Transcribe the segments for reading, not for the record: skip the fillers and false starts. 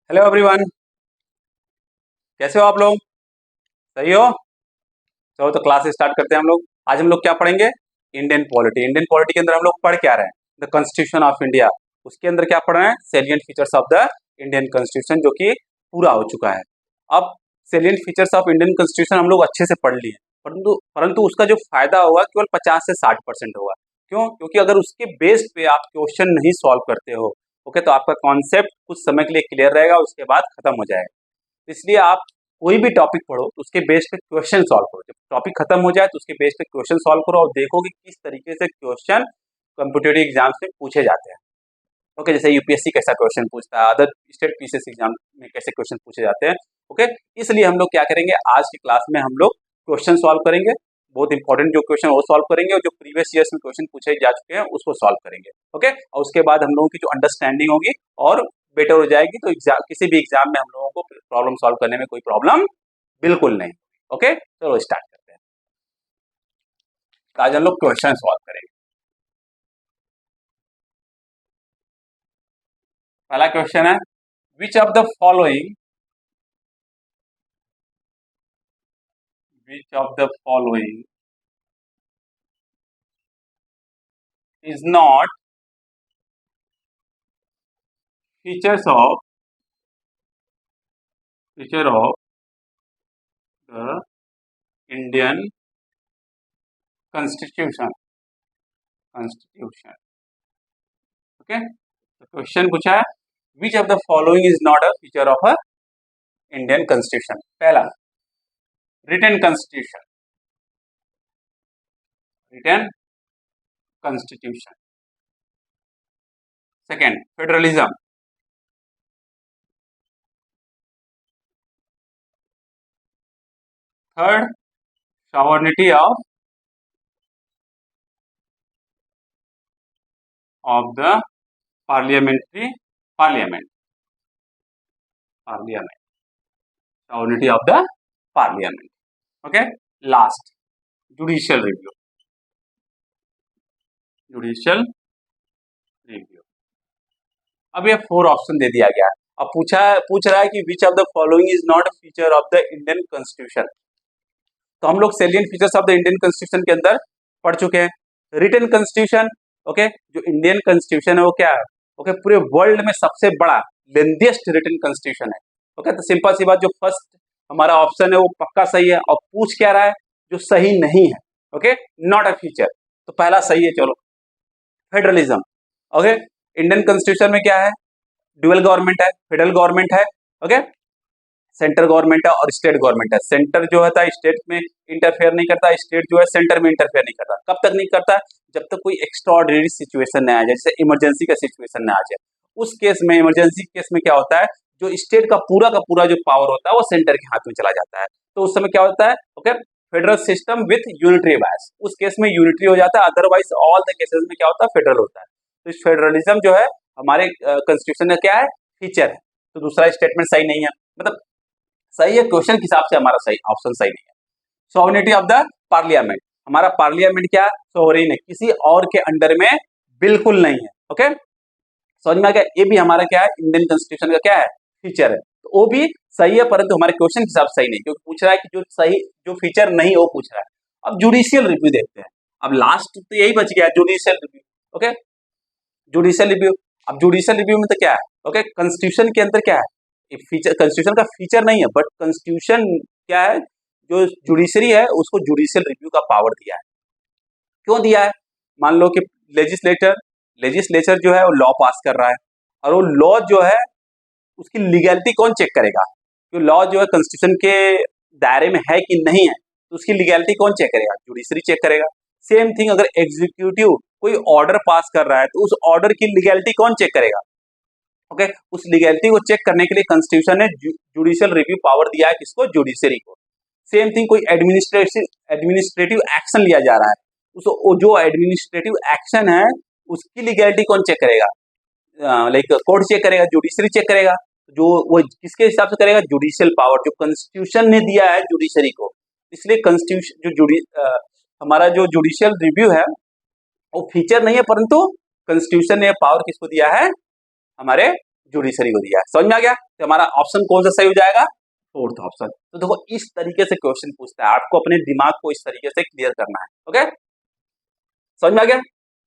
Hello everyone. कैसे हो आप लोग? सही हो? चलो तो क्लास स्टार्ट करते हैं हम लोग। आज हम लोग क्या पढ़ेंगे? इंडियन पॉलिटी के अंदर हम लोग पढ़ क्या रहे हैं? The constitution of India. उसके अंदर क्या पढ़ रहे हैं? Salient features of the Indian constitution, जो कि पूरा हो चुका है। अब salient features of Indian constitution हम लोग अच्छे से पढ़ लिए, परंतु परंतु उसका जो फायदा होगा केवल 50 से 60% होगा। क्यों? क्योंकि अगर उसके बेस पे आप क्वेश्चन नहीं सॉल्व करते हो, ओके, तो आपका कॉन्सेप्ट कुछ समय के लिए क्लियर रहेगा, उसके बाद खत्म हो जाएगा। इसलिए आप कोई भी टॉपिक पढ़ो तो उसके बेस पे क्वेश्चन सॉल्व करो। जब टॉपिक खत्म हो जाए तो उसके बेस पे क्वेश्चन सॉल्व करो और देखो कि किस तरीके से क्वेश्चन कॉम्पिटिटिव एग्जाम्स में पूछे जाते हैं। ओके, जैसे यूपीएससी कैसा क्वेश्चन पूछता है, अदर स्टेट पीसीएस एग्जाम में कैसे क्वेश्चन पूछे जाते हैं। ओके, इसलिए हम लोग क्या करेंगे, आज की क्लास में हम लोग क्वेश्चन सॉल्व करेंगे। बहुत इंपॉर्टेंट जो क्वेश्चन वो सॉल्व करेंगे, और जो प्रीवियस ईयर्स में क्वेश्चन पूछे जा चुके हैं उसको सॉल्व करेंगे। ओके, और उसके बाद हम लोगों की जो अंडरस्टैंडिंग होगी और बेटर हो जाएगी, तो एग्जाम, किसी भी एग्जाम में हम लोगों को प्रॉब्लम सॉल्व करने में कोई प्रॉब्लम बिल्कुल नहीं। ओके, चलो स्टार्ट करते हैं। तो आज हम लोग क्वेश्चन सॉल्व करेंगे। पहला क्वेश्चन है, which of the following which of the following is not feature of the Indian constitution. Okay, तो क्वेश्चन पूछा है which of the following is not a feature of a Indian constitution. पहला, written constitution. Second, federalism. Third, sovereignty of the parliament sovereignty of the parliament। Okay, last, judicial review. अब ये 4 option दे दिया गया है। अब पूछ रहा है कि विच of the following is not a feature of the Indian constitution. तो हम लोग salient features of the Indian constitution के अंदर पढ़ चुके हैं। रिटन कॉन्स्टिट्यूशन, ओके, जो इंडियन कॉन्स्टिट्यूशन है वो क्या है? ओके, पूरे वर्ल्ड में सबसे बड़ा लेंथीएस्ट रिटन कॉन्स्टिट्यूशन है। ओके, तो सिंपल सी बात, जो फर्स्ट हमारा ऑप्शन है वो पक्का सही है। और पूछ क्या रहा है? जो सही नहीं है। ओके, नॉट अ फीचर, तो पहला सही है। चलो, फेडरलिज्म। ओके, इंडियन कॉन्स्टिट्यूशन में क्या है? ड्यूअल गवर्नमेंट है, फेडरल गवर्नमेंट है। ओके, सेंट्रल गवर्नमेंट है और स्टेट गवर्नमेंट है। सेंटर जो होता है स्टेट में इंटरफेयर नहीं करता, स्टेट जो है सेंटर में इंटरफेयर नहीं करता। कब तक नहीं करता? जब तक कोई एक्स्ट्राऑर्डिनरी सिचुएशन नहीं आ जाए, जैसे इमरजेंसी का सिचुएशन ना आ जाए। उस केस में, इमरजेंसी केस में क्या होता है, जो स्टेट का पूरा जो पावर होता है वो सेंटर के हाथ में चला जाता है। तो उस समय क्या होता है? Okay, federal system with unitary बायस, उस केस में यूनिटरी हो जाता है। अदरवाइज ऑल द केसेस में क्या होता है? फेडरल होता है। तो इस फेडरलिज्म जो है हमारे कॉन्स्टिट्यूशन का क्या है? फीचर है। तो दूसरा स्टेटमेंट सही नहीं है, मतलब सही है, क्वेश्चन के हिसाब से हमारा सही ऑप्शन सही नहीं है। सोवरेनिटी ऑफ द पार्लियामेंट, हमारा पार्लियामेंट क्या? सोवरेन है, किसी और के अंडर में बिल्कुल नहीं है। ओके, समझ में आ गया? ये भी हमारा क्या है? इंडियन कॉन्स्टिट्यूशन का क्या है? फीचर है। तो वो भी सही है, परंतु हमारे क्वेश्चन के हिसाब से सही नहीं, क्योंकि पूछ रहा है कि जो सही, जो फीचर नहीं वो पूछ रहा है। अब जुडिशियल रिव्यू देखते हैं। अब लास्ट तो यही बच गया, judicial review. Okay, judicial review. अब जुडिशियल रिव्यू में तो क्या है? ओके, कॉन्स्टिट्यूशन के अंदर क्या है? फीचर, कॉन्स्टिट्यूशन का फीचर नहीं है, बट कॉन्स्टिट्यूशन क्या है? जो जुडिशरी है उसको जुडिशियल रिव्यू का पावर दिया है। क्यों दिया है? मान लो कि लेजिस्लेचर जो है वो लॉ पास कर रहा है, और वो लॉ जो है उसकी लीगैलिटी कौन चेक करेगा? कि लॉ जो है कॉन्स्टिट्यूशन के दायरे में है कि नहीं है, तो उसकी लीगैलिटी कौन चेक करेगा? जुडिशरी चेक करेगा। सेम थिंग, अगर एग्जीक्यूटिव कोई ऑर्डर पास कर रहा है तो उस ऑर्डर की लीगैलिटी कौन चेक करेगा? ओके, उस लीगैलिटी को चेक करने के लिए कॉन्स्टिट्यूशन ने जुडिशियल रिव्यू पावर दिया है, किसको? जुडिशरी को। सेम थिंग, कोई एडमिनिस्ट्रेटिव एक्शन लिया जा रहा है, उस जो एडमिनिस्ट्रेटिव एक्शन है उसकी लीगैलिटी कौन चेक करेगा? लाइक कोर्ट चेक करेगा, जुडिशरी चेक करेगा। जो वो किसके हिसाब से करेगा? जुडिशियल पावर जो कॉन्स्टिट्यूशन ने दिया है जुडिशरी को। इसलिए कॉन्स्टिट्यूशन हमारा जो जुडिशियल रिव्यू है वो फीचर नहीं है, परंतु कॉन्स्टिट्यूशन ने पावर किसको दिया है? हमारे जुडिशरी को दिया है। समझ में आ गया? तो हमारा ऑप्शन कौन सा सही हो जाएगा? Fourth option. तो देखो इस तरीके से क्वेश्चन पूछता है, आपको अपने दिमाग को इस तरीके से क्लियर करना है। ओके, समझ में आ गया?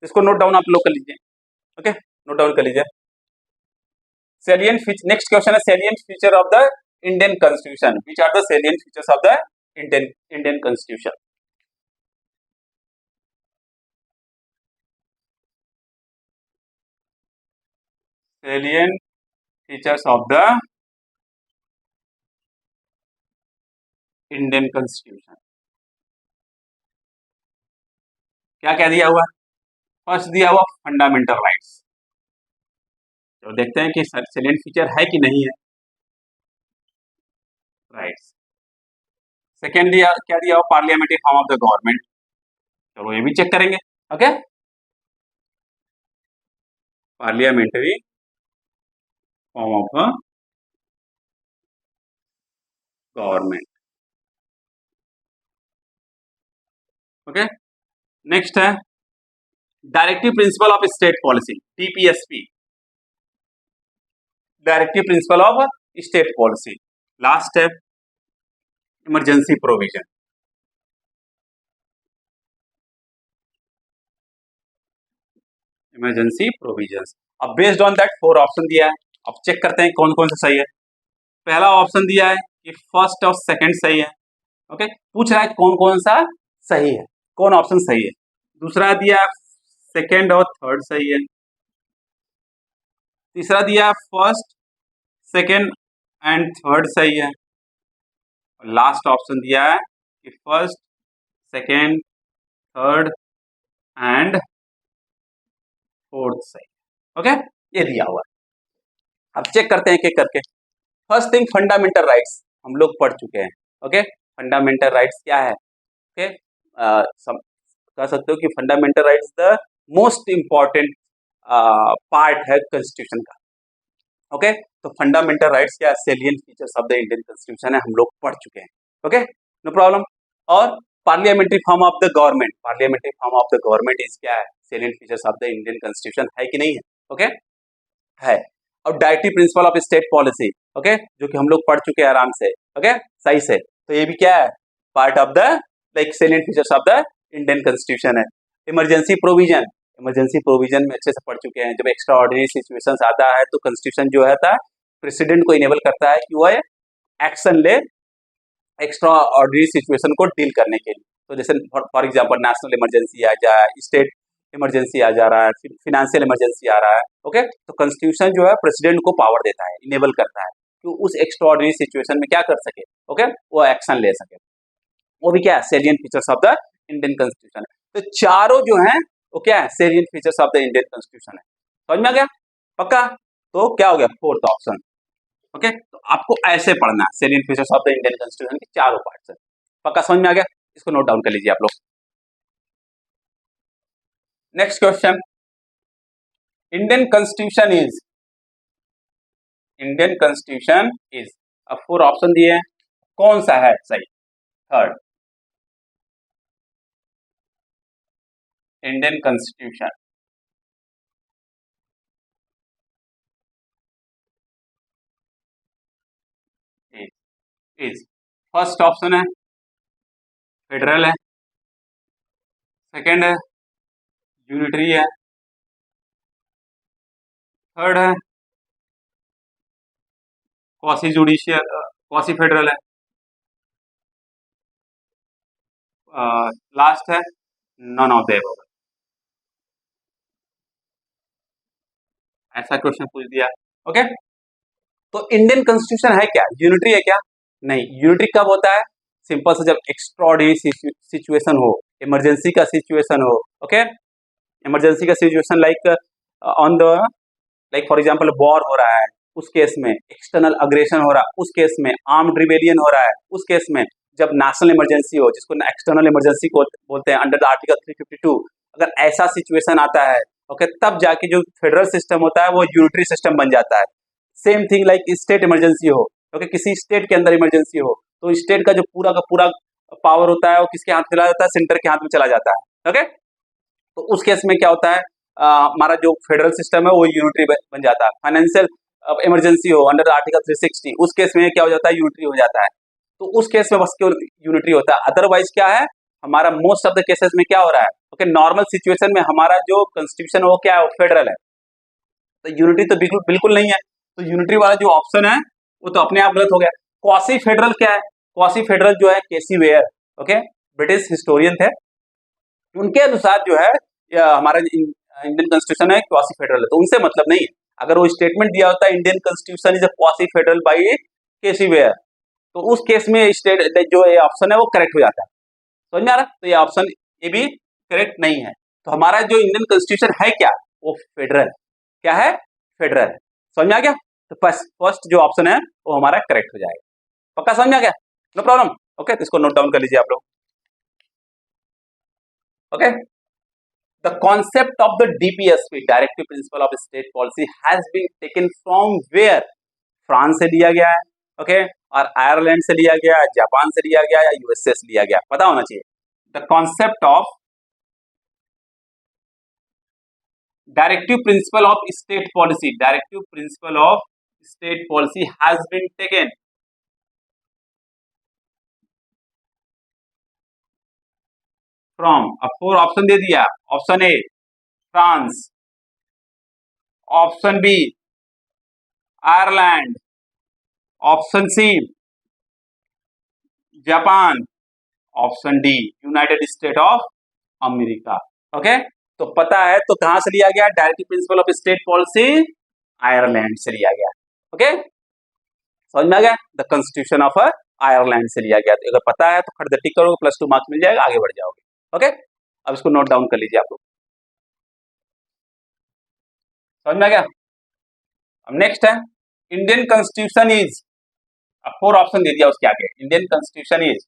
इसको नोट डाउन आप लोग कर लीजिए। ओके, नोट डाउन कर लीजिए। सेलिएंट फीचर, नेक्स्ट क्वेश्चन है salient feature of the Indian constitution. Which are the salient features of the Indian constitution? Salient features of the Indian constitution. क्या क्या दिया हुआ? फर्स्ट दिया हुआ फंडामेंटल राइट्स। तो देखते हैं कि सेलिएंट फीचर है कि नहीं है। राइट्स। सेकेंड दिया, क्या दिया हुआ? Parliamentary form of the government. चलो ये भी चेक करेंगे। Okay, parliamentary form of government. Okay, next है directive principle of state policy, DPSP, directive principle of state policy. Last है इमरजेंसी प्रोविजन। Emergency provisions. अब बेस्ड ऑन दैट 4 ऑप्शन दिया है। अब चेक करते हैं कौन कौन सा सही है। पहला ऑप्शन दिया है कि फर्स्ट और सेकंड सही है। ओके, पूछ रहा है कौन कौन सा सही है, कौन ऑप्शन सही है। दूसरा दिया है सेकंड और थर्ड सही है। तीसरा दिया है फर्स्ट, सेकंड एंड थर्ड सही है। और लास्ट ऑप्शन दिया है कि first, second, third and fourth सही। ओके, ये दिया हुआ है। अब चेक करते हैं एक एक करके। फर्स्ट थिंग, फंडामेंटल राइट्स हम लोग पढ़ चुके हैं। ओके, फंडामेंटल राइट्स क्या है? ओके, कह सकते हो कि fundamental rights the most important part है कॉन्स्टिट्यूशन का। ओके, तो फंडामेंटल राइट्स क्या है? Salient features of the Indian constitution है, हम लोग पढ़ चुके हैं। Okay, no problem. और parliamentary form of the government, parliamentary form of the government is क्या है? Salient features of the Indian constitution है कि नहीं है? ओके, है। और directive principle of state policy, okay, जो कि हम लोग पढ़ चुके हैं आराम से। ओके, सही से। तो ये भी क्या है? Part of the like salient features of the Indian constitution है। इमरजेंसी प्रोविजन, इमरजेंसी प्रोविजन में अच्छे से पढ़ चुके हैं। जब एक्स्ट्रा ऑर्डिनरी सिचुएशन आता है तो कॉन्स्टिट्यूशन जो है था प्रेसिडेंट को इनेबल करता है कि वह एक्शन ले एक्स्ट्रा ऑर्डिनरी सिचुएशन को डील करने के लिए। तो जैसे फॉर एग्जांपल नेशनल इमरजेंसी आ जाए, स्टेट इमरजेंसी आ जा रहा है, फिनेंशियल इमरजेंसी आ रहा है। ओके, तो कॉन्स्टिट्यूशन जो है प्रेसिडेंट को पावर देता है, इनेबल करता है कि उस एक्स्ट्रा ऑर्डिनरी सिचुएशन में क्या कर सके। ओके, वो एक्शन ले सके। वो भी क्या है? Salient features of the Indian constitution है। तो चारों जो है वो क्या है? Salient features of the Indian constitution है। समझ में आ गया? पक्का? तो क्या हो गया? Fourth option. ओके, तो आपको ऐसे पढ़ना है salient features of the Indian constitution के चारों पार्ट्स है। पक्का समझ में आ गया? इसको नोट डाउन कर लीजिए आप लोग। Next question, Indian constitution is, Indian constitution is, अब 4 ऑप्शन दिए हैं, कौन सा है सही? Third, Indian constitution is, first option है फेडरल है, सेकंड है यूनिटरी है, थर्ड है क्वासी जुडिशियल, क्वासी फेडरल है, लास्ट है नन ऑफ द अबव। ऐसा क्वेश्चन पूछ दिया। ओके, तो इंडियन कॉन्स्टिट्यूशन है क्या? यूनिटरी है क्या? नहीं, यूनिटरी कब होता है? सिंपल से जब एक्स्ट्राऑर्डिनरी सिचुएशन हो, इमरजेंसी का सिचुएशन हो। ओके, इमरजेंसी का situation like on the like for example war हो रहा है, उस केस में एक्सटर्नल अग्रेशन हो रहा है, उस केस में आर्म्ड रिबेलियन हो रहा है, उस केस में जब नेशनल इमरजेंसी हो, जिसको एक्सटर्नल इमरजेंसी को बोलते हैं अंडर द आर्टिकल 352, अगर ऐसा सिचुएशन आता है, ओके, तब जाके जो फेडरल सिस्टम होता है वो यूनिटरी सिस्टम बन जाता है। Same thing like state emergency हो, ओके, किसी स्टेट के अंदर इमरजेंसी हो, तो स्टेट का जो पूरा का पूरा पावर होता है वो किसके हाथ में चला जाता है? सेंटर के हाथ में चला जाता है। ओके, तो उस केस में क्या होता है? हमारा जो फेडरल सिस्टम है वो यूनिटरी बन जाता है। फाइनेंशियल अब इमरजेंसी हो अंडर आर्टिकल 360, उस केस में क्या हो जाता है, यूनिटरी हो जाता है। तो उस केस में बस केवल यूनिटरी होता है। अदरवाइज क्या है, हमारा मोस्ट ऑफ द केसेस में क्या हो रहा है, ओके, नॉर्मल सिचुएशन में हमारा जो कॉन्स्टिट्यूशन है वो क्या है, वो फेडरल है। तो यूनिटरी तो बिल्कुल बिल्कुल नहीं है। तो यूनिटरी वाला जो ऑप्शन है वो तो अपने आप गलत हो गया। क्वासी फेडरल क्या है, क्वासी फेडरल जो है केसी वेयर, ओके, ब्रिटिश हिस्टोरियन थे, उनके अनुसार जो है हमारा इंडियन कॉन्स्टिट्यूशन है क्वासी फेडरल है, तो उनसे मतलब नहीं है। अगर वो स्टेटमेंट दिया होता है Indian constitution is a quasi federal by KC Wheare, तो उस केस में स्टेट जो ये ऑप्शन है वो करेक्ट हो जाता है। समझ में आ रहा है? तो ये ऑप्शन ये भी करेक्ट नहीं है। तो हमारा जो इंडियन कॉन्स्टिट्यूशन है क्या, वो फेडरल, क्या है, फेडरल। समझ में आ गया? तो फर्स्ट जो ऑप्शन है वो हमारा करेक्ट हो जाएगा। पक्का समझ में आ गया? No problem. ओके, तो इसको नोट डाउन कर लीजिए आप लोग। Okay, the concept of the DPSP, directive principle of state policy, has been taken from where? France से लिया गया है, ओके, और आयरलैंड से लिया गया, जापान से लिया गया, या यूएसए से लिया गया, पता होना चाहिए। The concept of directive principle of state policy, directive principle of state policy has been taken from, अब 4 ऑप्शन दे दिया। Option A France, option B Ireland, option C Japan, option D United State of America. Okay, तो पता है तो कहां से लिया गया, directive principle of state policy Ireland से लिया गया। ओके, समझ में आ गया? द कॉन्स्टिट्यूशन ऑफ आयरलैंड से लिया गया। तो अगर पता है तो खट टिक करोगे, +2 मार्क्स मिल जाएगा, आगे बढ़ जाओगे। ओके, अब इसको नोट डाउन कर लीजिए आप लोग। समझ में आ गया? अब नेक्स्ट है इंडियन कॉन्स्टिट्यूशन इज, अब 4 ऑप्शन दे दिया उसके आगे, Indian constitution is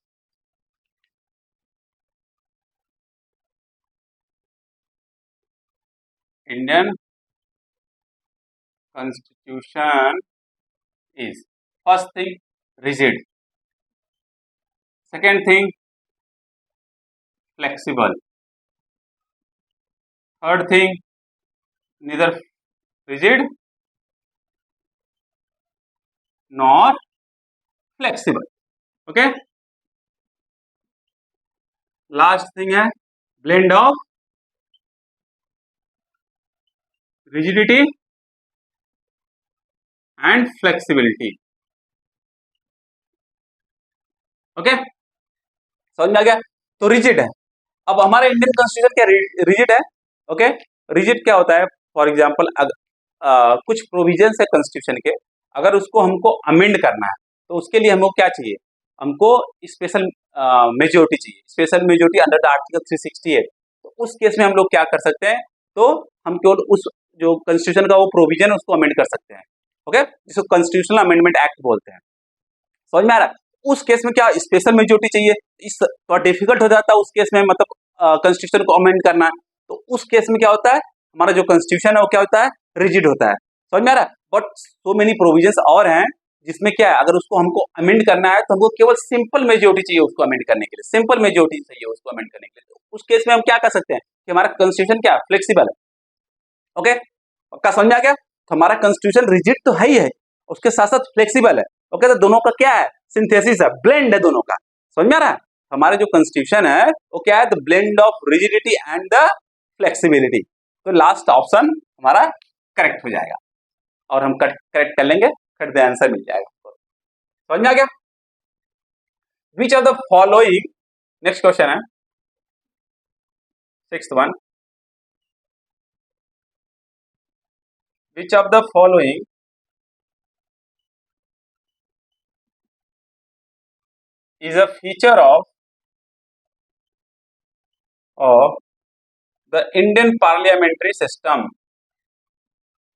Indian constitution is, first thing rigid, second thing flexible, third thing neither rigid nor flexible, okay, last thing है blend of rigidity and flexibility। Okay, समझ में आ गया? तो रिजिड है। अब हमारे इंडियन कॉन्स्टिट्यूशन क्या रिजिड है? ओके, रिजिड क्या होता है, फॉर एग्जांपल कुछ प्रोविजंस है कॉन्स्टिट्यूशन के, अगर उसको हमको अमेंड करना है तो उसके लिए हमको क्या चाहिए, हमको स्पेशल मेजोरिटी चाहिए, special majority under the article 368। तो उस केस में हम लोग क्या कर सकते हैं, तो हम केवल उस जो कॉन्स्टिट्यूशन का वो प्रोविजन है उसको अमेंड कर सकते हैं। ओके, जिसको कॉन्स्टिट्यूशनल अमेंडमेंट एक्ट बोलते हैं। समझ में आ रहा है? उस केस में क्या स्पेशल मेजोरिटी चाहिए, इस थोड़ा डिफिकल्ट हो जाता है उस केस में, मतलब कॉन्स्टिट्यूशन को अमेंड करना। तो उस केस में क्या होता है, हमारा जो कॉन्स्टिट्यूशन है वो क्या होता है, रिजिड होता है। समझ में आ रहा है? बट सो मेनी प्रोविजंस और हैं जिसमें क्या है, अगर उसको हमको अमेंड करना है तो हमको केवल सिंपल मेजोरिटी चाहिए उसको अमेंड करने के लिए, सिंपल मेजोरिटी चाहिए उसको अमेंड करने के लिए। तो उस केस में हम क्या कर सकते हैं कि हमारा कॉन्स्टिट्यूशन क्या फ्लेक्सिबल है। ओके, पक्का समझ आ गया? तो हमारा कॉन्स्टिट्यूशन रिजिड तो है ही है, उसके साथ साथ फ्लेक्सिबल है। ओके, तो दोनों का क्या है, सिंथेसिस है, ब्लेंड है दोनों का। समझ में आ रहा है? हमारे जो कॉन्स्टिट्यूशन है वो क्या है, the blend of rigidity and the flexibility. तो लास्ट ऑप्शन हमारा करेक्ट हो जाएगा और हम करेक्ट कर लेंगे, फिर द आंसर मिल जाएगा। समझ में आ गया? विच of the following, next question है 6th one, which of the following is a feature of the Indian parliamentary system,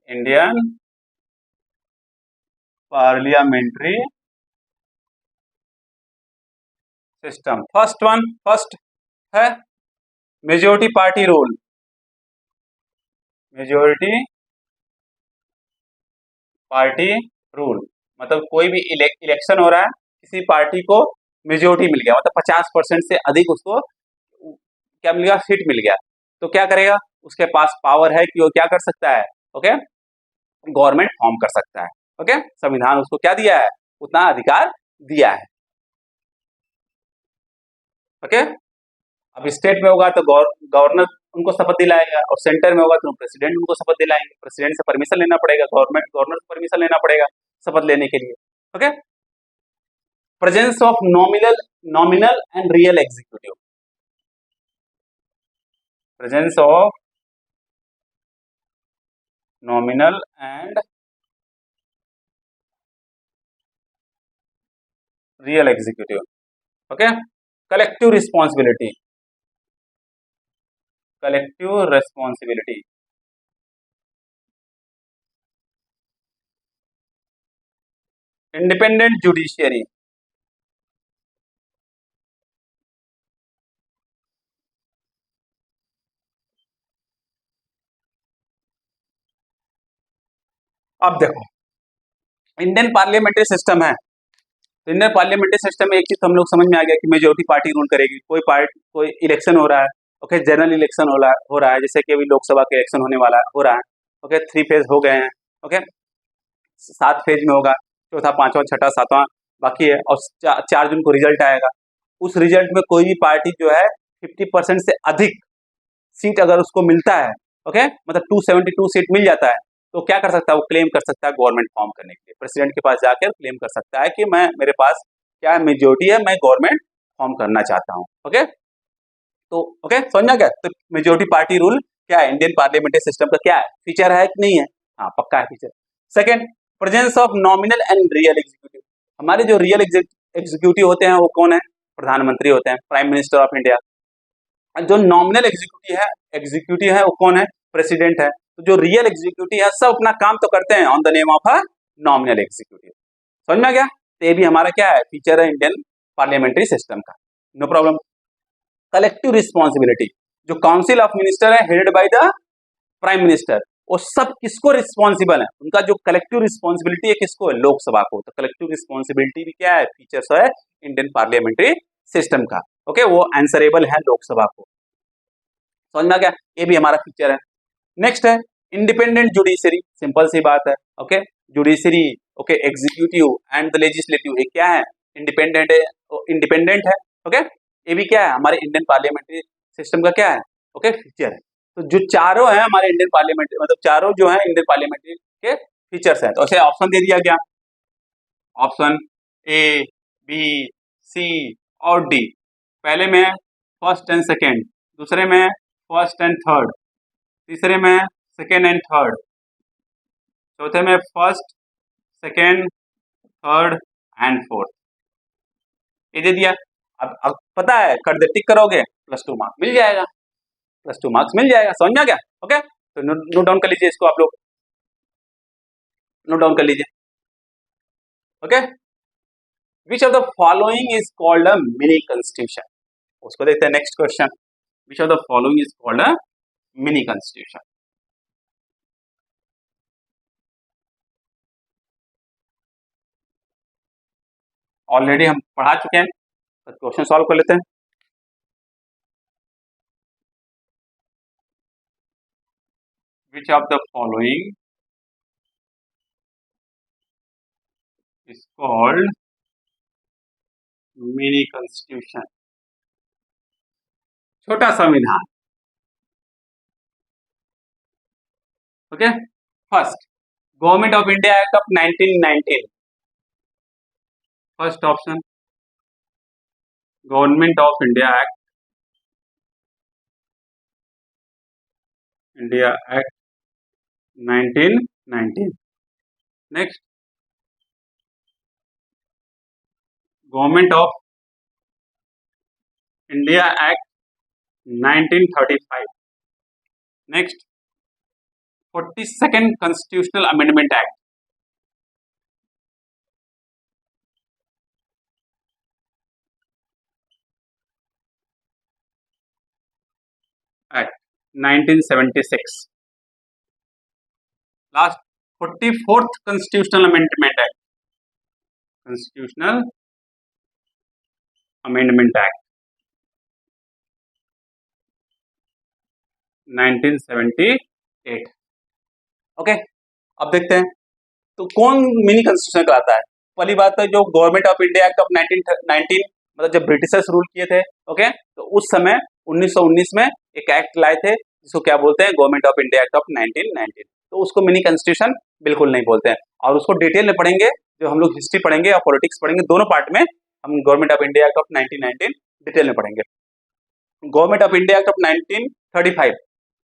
Indian parliamentary system। First है majority party rule, majority party rule, मतलब कोई भी election हो रहा है, किसी पार्टी को मेजोरिटी मिल गया, मतलब 50% से अधिक उसको क्या मिल गया, सीट मिल गया, तो क्या करेगा, उसके पास पावर है कि वो क्या कर सकता है, ओके, गवर्नमेंट फॉर्म कर सकता है। ओके, संविधान उसको क्या दिया है, उतना अधिकार दिया है। ओके, अब स्टेट में होगा तो गवर्नर उनको शपथ दिलाएगा, और सेंटर में होगा तो प्रेसिडेंट उनको शपथ दिलाएंगे। प्रेसिडेंट से परमिशन लेना पड़ेगा, गवर्नर से परमिशन लेना पड़ेगा शपथ लेने के लिए। Okay, presence of nominal and real executive, presence of nominal and real executive. Okay, collective responsibility, collective responsibility, independent judiciary, अब देखो इंडियन पार्लियामेंट्री सिस्टम है, तो इंडियन पार्लियामेंट्री सिस्टम में एक चीज हम लोग समझ में आ गया कि मेजोरिटी पार्टी रूल करेगी। कोई इलेक्शन हो रहा है, ओके, जनरल इलेक्शन हो रहा है, जैसे कि अभी लोकसभा के इलेक्शन हो रहा है। ओके, 3 फेज हो गए हैं। ओके, 7 फेज में होगा, चौथा, पांचवा, छठा, सातवां बाकी है, और 4 जून को रिजल्ट आएगा। उस रिजल्ट में कोई भी पार्टी जो है 50% से अधिक सीट अगर उसको मिलता है, ओके, मतलब 272 सीट मिल जाता है, तो क्या कर सकता है, वो क्लेम कर सकता है गवर्नमेंट फॉर्म करने के लिए। प्रेसिडेंट के पास जाकर क्लेम कर सकता है कि मेरे पास क्या मेजोरिटी है, मैं गवर्नमेंट फॉर्म करना चाहता हूँ। ओके, तो ओके, समझ में गया। तो मेजोरिटी पार्टी रूल क्या है, इंडियन पार्लियामेंट्री सिस्टम का क्या है, फीचर है कि नहीं है? हाँ, पक्का है feature. Second, presence of nominal and real executive. हमारे जो रियल एग्जीक्यूटिव होते हैं वो कौन है? प्रधानमंत्री होते हैं, प्राइम मिनिस्टर ऑफ इंडिया। जो नॉमिनल एग्जीक्यूटिव है वो कौन है? प्रेसिडेंट है। तो जो रियल एग्जीक्यूटिव है सब अपना काम तो करते हैं on the name of a nominal executive. समझ में आ गया? तो ये भी हमारा क्या है, फीचर है इंडियन पार्लियामेंट्री सिस्टम का। No problem. कलेक्टिव रिस्पॉन्सिबिलिटी, जो काउंसिल ऑफ मिनिस्टर है headed by the prime minister, वो सब किसको रिस्पॉन्सिबल है? उनका जो कलेक्टिव रिस्पॉन्सिबिलिटी है किसको है? लोकसभा को। तो कलेक्टिव रिस्पॉन्सिबिलिटी भी क्या है, फीचर्स है इंडियन पार्लियामेंट्री सिस्टम का। ओके, वो आंसरेबल है लोकसभा को। समझ में आ गया? ये भी हमारा फीचर है। नेक्स्ट है इंडिपेंडेंट जुडिशरी, सिंपल सी बात है। Okay, judiciary, okay, executive and the legislative, ये क्या है? इंडिपेंडेंट है। ओके, ये भी क्या है, हमारे इंडियन पार्लियामेंट्री सिस्टम का क्या है? ओके, फीचर है। तो जो चारों है हमारे इंडियन पार्लियामेंट्री, मतलब चारों जो है इंडियन पार्लियामेंट्री के फीचर्स हैं। तो ऐसे ऑप्शन दे दिया गया, ऑप्शन ए, बी, सी और डी। पहले में फर्स्ट एंड सेकेंड, दूसरे में फर्स्ट एंड थर्ड, तीसरे में सेकेंड एंड थर्ड, चौथे में first, second, third and fourth. ये दे दिया। अब पता है, कर दे, टिक करोगे +2 मार्क्स मिल जाएगा, +2 मार्क्स मिल जाएगा। समझ में आ गया? ओके, तो नोट डाउन कर लीजिए इसको, आप लोग नोट डाउन कर लीजिए। Okay, which of the following is called a mini constitution? उसको देखते हैं next question. Which of the following is called a mini constitution? Already हम पढ़ा चुके हैं, तो क्वेश्चन सॉल्व कर लेते हैं। विच of the following is called mini constitution? छोटा संविधान। Okay, first, government of India act of 1919। First option, government of India act 1919। Next, government of India act 1935। Next, 42nd constitutional amendment act. Act 1976। Last, 44th constitutional amendment act, constitutional amendment act 1978। Okay, अब देखते हैं तो कौन mini constitution कहलाता है। पहली बात है जो government of India act of 1919, मतलब जब ब्रिटिशर्स रूल किए थे, ओके, तो उस समय 1919 में एक एक्ट लाए थे जिसको क्या बोलते हैं, government of India act of 1919। तो उसको मिनी कॉन्स्टिट्यूशन बिल्कुल नहीं बोलते हैं, और उसको डिटेल में पढ़ेंगे, जो हम लोग हिस्ट्री पढ़ेंगे और पॉलिटिक्स पढ़ेंगे, दोनों पार्ट में हम government of India act of 1919 detail में पढ़ेंगे। Government of India act of 1935,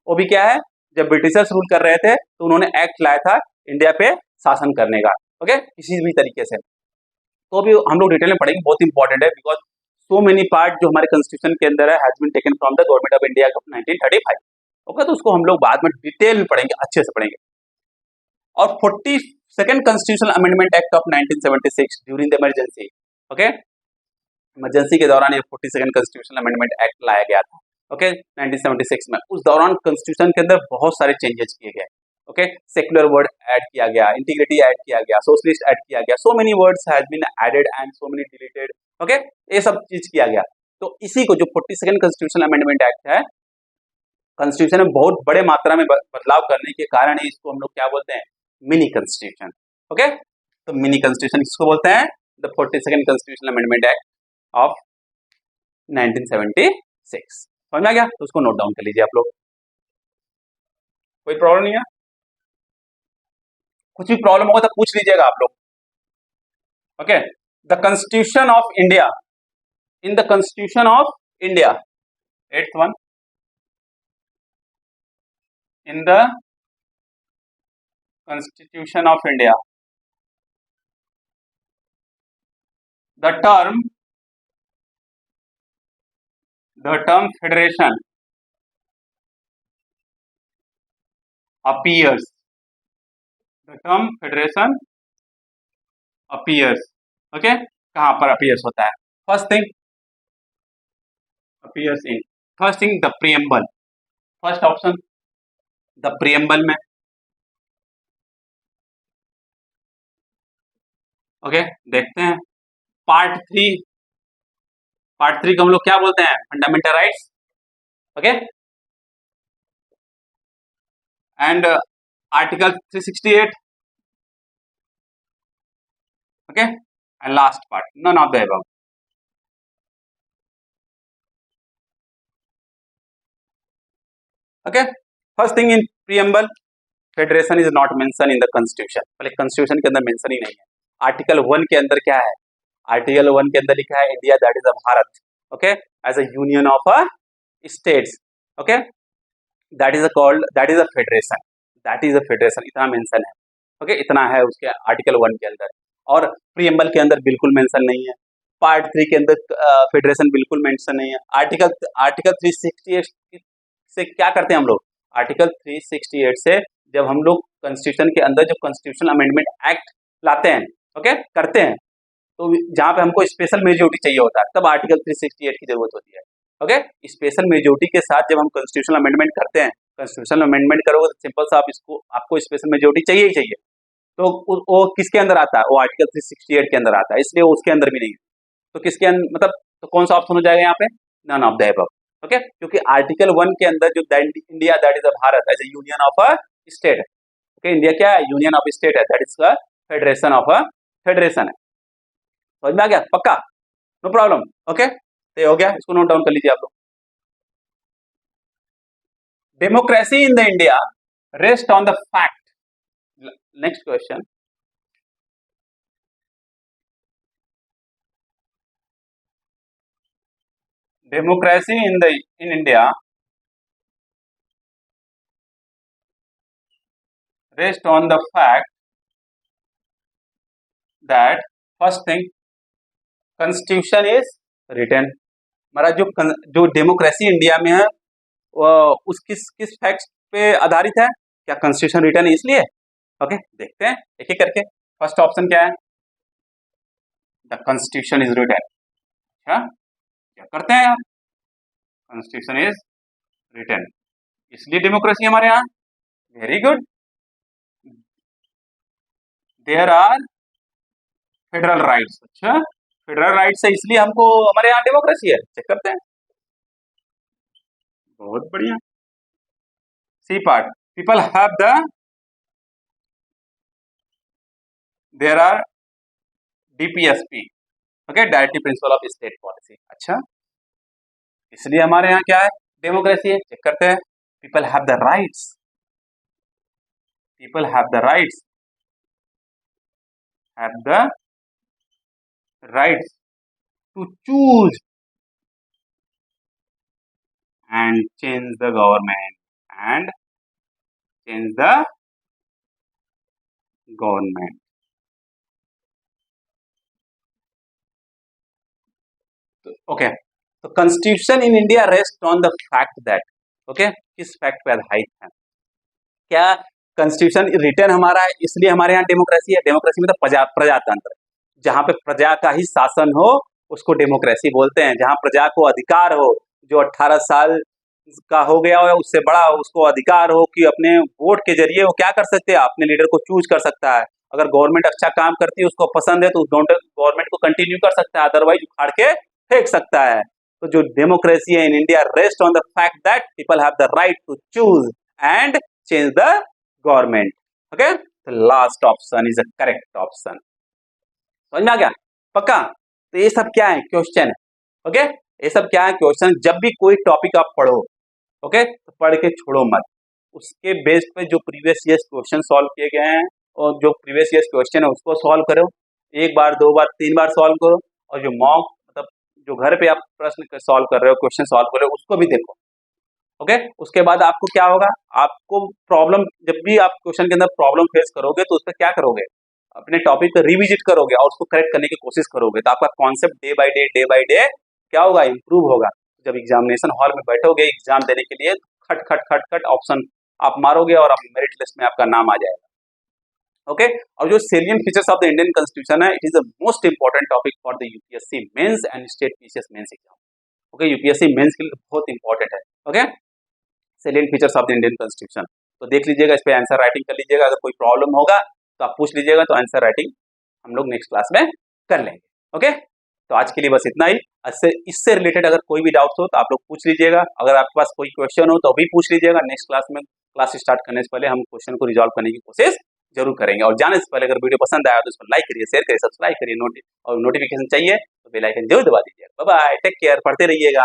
वो भी क्या है, जब ब्रिटिशर्स रूल कर रहे थे तो उन्होंने एक्ट लाया था इंडिया पे शासन करने का, ओके, किसी भी तरीके से। तो भी हम लोग डिटेल में पढ़ेंगे, बहुत इंपॉर्टेंट है, बिकॉज सो मेनी पार्ट जो हमारे कॉन्स्टिट्यूशन के अंदर है has been taken from the government of India of 1935, okay. तो उसको हम लोग बाद में डिटेल में पढ़ेंगे, अच्छे से पढ़ेंगे। और 42nd constitutional amendment act of 1976 during the emergency, okay, emergency के दौरान ये 42nd कॉन्स्टिट्यूशनल अमेंडमेंट एक्ट लाया गया था, ओके, 1976 में। उस दौरान कॉन्स्टिट्यूशन के अंदर बहुत सारे चेंजेस किए गए, ओके, सेक्युलर वर्ड ऐड किया गया, इंटीग्रिटी ऐड किया गया, सोशलिस्ट ऐड किया गया, so many words has been added and so many deleted, okay, ये सब चीज किया गया। तो इसी को जो 42nd कॉन्स्टिट्यूशनल अमेंडमेंट एक्ट है, कॉन्स्टिट्यूशन में बहुत बड़े मात्रा में बदलाव करने के कारण ही इसको हम लोग क्या बोलते हैं, मिनी कॉन्स्टिट्यूशन, ओके। तो मिनी कॉन्स्टिट्यूशन किसको बोलते हैं, the 42nd constitutional amendment act of 1976। समझ में आ गया, तो उसको नोट डाउन कर लीजिए आप लोग, कोई प्रॉब्लम नहीं है, कुछ भी प्रॉब्लम होगा तो पूछ लीजिएगा आप लोग, okay. The constitution of India, in the constitution of India, 8th one, in the constitution of India, the term federation appears, the term federation appears, okay, कहां पर appears होता है, first thing appears in, first thing the preamble, first option the preamble में, okay. देखते हैं part three को हम लोग क्या बोलते हैं, fundamental rights, okay, and article 368, okay, and last part none of the above, okay. First thing in preamble, federation is not mention in the constitution, पहले कॉन्स्टिट्यूशन के अंदर मेंशन ही नहीं है। आर्टिकल 1 के अंदर क्या है, आर्टिकल 1 के अंदर लिखा है India that is a Bharat, okay, as a union of a states, okay, that is called, that is a federation, that is a federation, इतना मेंशन है, ओके, इतना है उसके आर्टिकल 1 के अंदर। और प्रीएम्बल के अंदर बिल्कुल मेंशन नहीं है, पार्ट 3 के अंदर फेडरेशन बिल्कुल मेंशन नहीं है। आर्टिकल 368 से क्या करते हैं हम लोग, आर्टिकल 368 से जब हम लोग कॉन्स्टिट्यूशन के अंदर जो कॉन्स्टिट्यूशनल अमेंडमेंट एक्ट लाते हैं, ओके, करते हैं, तो जहां पे हमको स्पेशल मेजोरिटी चाहिए होता है तब आर्टिकल 368 की जरूरत होती है, ओके। स्पेशल मेजोरिटी के साथ जब हम कॉन्स्टिट्यूशनल अमेंडमेंट करते हैं, कॉन्स्टिट्यूशनल अमेंडमेंट करोगे तो सिंपल सा आप इसको, आपको स्पेशल मेजोरिटी चाहिए ही चाहिए, तो वो किसके अंदर आता है, वो आर्टिकल 368 के अंदर आता है, इसलिए वो उसके अंदर भी नहीं है। तो किसके अंदर, मतलब तो कौन सा ऑप्शन हो जाएगा यहाँ पे, none of the above, okay, क्योंकि आर्टिकल 1 के अंदर जो India that is a Bharat as a union of a state, okay, India क्या है, यूनियन ऑफ स्टेट है, that is a federation of a federation है। समझ में आ गया, पक्का, नो प्रॉब्लम, ओके। तो ये हो गया, इसको नोट डाउन कर लीजिए आप लोग। Democracy in the India rest on the fact, next question, democracy in India rests on the fact that first thing constitution is written, हमारा जो डेमोक्रेसी इंडिया में है वो उस किस फैक्ट पे आधारित है, क्या कॉन्स्टिट्यूशन रिटर्न है इसलिए, ओके। देखते हैं एक एक करके, फर्स्ट ऑप्शन क्या है, द कॉन्स्टिट्यूशन इज रिटन, अच्छा क्या करते हैं आप, कॉन्स्टिट्यूशन इज रिटन, इसलिए डेमोक्रेसी हमारे यहाँ, very good. There are federal rights, अच्छा फेडरल राइट्स है इसलिए हमको हमारे यहाँ डेमोक्रेसी है, चेक करते हैं, बहुत बढ़िया। C part, people have the there are DPSP, okay, directive principle of state policy. अच्छा, इसलिए हमारे यहाँ क्या है, डेमोक्रेसी है। चेक करते हैं, people have the rights, people have the rights, have the rights to choose and change the government, and change the government. Okay, तो constitution in India rest on the fact that, okay, किस फैक्ट पे आधारित है, क्या constitution return हमारा है, इसलिए हमारे यहाँ डेमोक्रेसी है। डेमोक्रेसी में तो प्रजातंत्र, जहां पे प्रजा का ही शासन हो उसको डेमोक्रेसी बोलते हैं। जहां प्रजा को अधिकार हो, जो 18 साल का हो गया हो, उससे बड़ा हो, उसको अधिकार हो कि अपने वोट के जरिए वो क्या कर सकते हैं, अपने लीडर को चूज कर सकता है। अगर गवर्नमेंट अच्छा काम करती है, उसको पसंद है, तो उस गवर्नमेंट को कंटिन्यू कर सकता है, अदरवाइज उखाड़ के फेंक सकता है। तो जो डेमोक्रेसी है in India rest on the fact that people have the right to choose and change the government. Okay, last option is the correct option. समझ में आ गया? पक्का? तो ये सब क्या है, क्वेश्चन है। ओके, ये सब क्या है, क्वेश्चन। जब भी कोई टॉपिक आप पढ़ो, ओके, तो पढ़ के छोड़ो मत, उसके बेस पे जो प्रीवियस ईयर क्वेश्चन सॉल्व किए गए हैं और जो प्रीवियस ईयर क्वेश्चन है उसको सॉल्व करो, 1 बार 2 बार 3 बार सॉल्व करो, और जो मॉक मतलब जो घर पे आप प्रश्न सॉल्व कर रहे हो, क्वेश्चन सॉल्व कर रहे हो, उसको भी देखो। ओके, उसके बाद आपको क्या होगा, आपको प्रॉब्लम, जब भी आप क्वेश्चन के अंदर प्रॉब्लम फेस करोगे तो उस पर क्या करोगे, अपने टॉपिक को रिविजिट करोगे और उसको करेक्ट करने की कोशिश करोगे, तो आपका कॉन्सेप्ट डे बाय डे क्या होगा, इंप्रूव होगा। जब एग्जामिनेशन हॉल में बैठोगे एग्जाम देने के लिए, खट खट खट खट ऑप्शन आप मारोगे और आप मेरिट लिस्ट में आपका नाम आ जाएगा। ओके, और जो salient features of the Indian constitution है, it is the most important topic for the UPSC mains and state PCS mains exam. Okay, UPSC mains के लिए बहुत इंपॉर्टेंट है। Okay, salient features of the Indian constitution, तो देख लीजिएगा, इस पे आंसर राइटिंग कर लीजिएगा। अगर कोई प्रॉब्लम होगा तो आप पूछ लीजिएगा, तो आंसर राइटिंग हम लोग नेक्स्ट क्लास में कर लेंगे। ओके, तो आज के लिए बस इतना ही। इससे रिलेटेड अगर कोई भी डाउट्स हो तो आप लोग पूछ लीजिएगा। अगर आपके पास कोई क्वेश्चन हो तो भी पूछ लीजिएगा। नेक्स्ट क्लास में, क्लास स्टार्ट करने से पहले हम क्वेश्चन को रिजॉल्व करने की कोशिश जरूर करेंगे। और जाने से पहले अगर वीडियो पसंद आया तो इसको लाइक करिए, शेयर करिए, सब्सक्राइब करिए, और नोटिफिकेशन चाहिए तो बेल आइकन जरूर दबा दीजिएगा। बाय बाय, टेक केयर, पढ़ते रहिएगा।